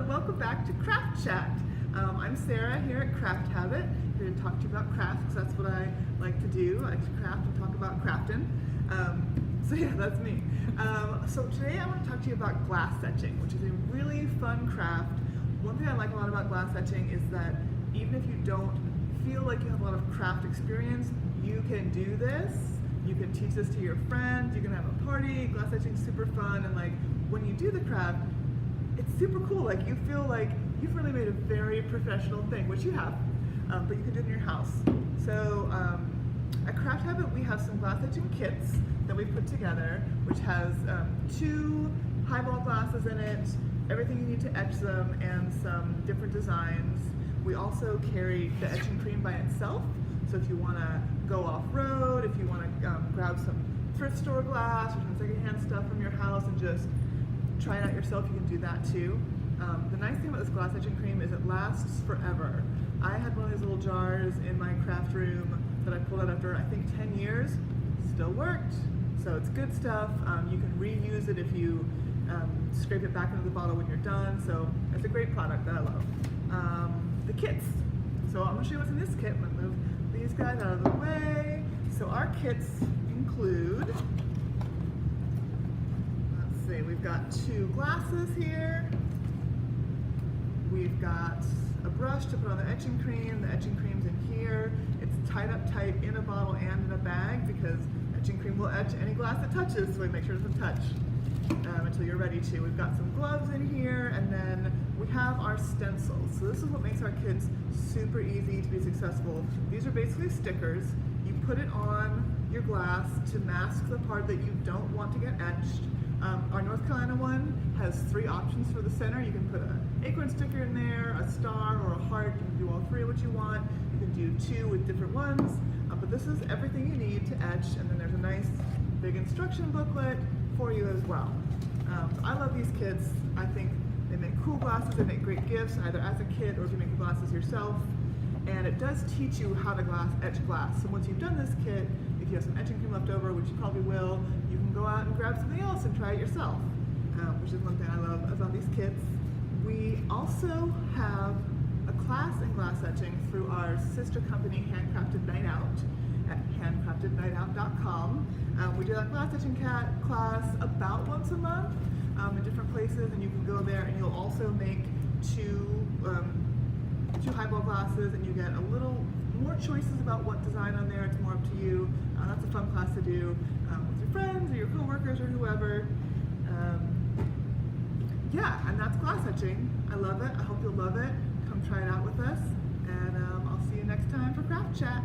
welcome back to Craft Chat. I'm Sarah here at Craft Habit, here to talk to you about crafts because that's what I like to do. I like to craft and talk about crafting. So yeah, that's me. So today I want to talk to you about glass etching, which is a really fun craft. One thing I like a lot about glass etching is that even if you don't feel like you have a lot of craft experience, you can do this. You can teach this to your friends, you can have a party. Glass etching's super fun, and like when you do the craft, it's super cool. Like you feel like you've really made a very professional thing, which you have, but you can do it in your house. So at Craft Habit, we have some glass etching kits that we put together, which has 2 highball glasses in it, everything you need to etch them, and some different designs. We also carry the etching cream by itself. So if you want to go off-road, if you want to grab some thrift store glass or some secondhand stuff from your house and just try it out yourself, you can do that too. The nice thing about this glass etching cream is it lasts forever. I had one of these little jars in my craft room that I pulled out after I think 10 years. Still worked, so it's good stuff. You can reuse it if you scrape it back into the bottle when you're done, so it's a great product that I love. The kits. So I'm going to show you what's in this kit. I'm going to move these guys out of the way. So our kits include, let's see, we've got 2 glasses here. We've got a brush to put on the etching cream. The etching cream's in here. It's tied up tight in a bottle and in a bag because etching cream will etch any glass it touches, so we make sure it doesn't touch until you're ready to. We've got some gloves in here, and then we have our stencils. So this is what makes our kits super easy to be successful. These are basically stickers. You put it on your glass to mask the part that you don't want to get etched. Our North Carolina one has 3 options for the center. You can put an acorn sticker in there, a star, or a heart. You can do all 3 what you want. You can do 2 with different ones. But this is everything you need to etch, and then there's a nice big instruction booklet for you as well. So I love these kits. I think they make cool glasses, they make great gifts, either as a kit or if you make the glasses yourself. And it does teach you how to etch glass. So once you've done this kit, if you have some etching cream left over, which you probably will, you can go out and grab something else and try it yourself, which is one thing I love about these kits. We also have a class in glass etching through our sister company, Handcrafted Night Out, at handcraftednightout.com. We do that glass etching class about once a month in different places, and you can go there and you'll also make 2 highball glasses, and you get a little more choices about what design on there. It's more up to you. That's a fun class to do with your friends or your coworkers or whoever. Yeah, and that's glass etching. I love it. I hope you'll love it. Come try it out with us, and I'll see you next time for Craft Chat.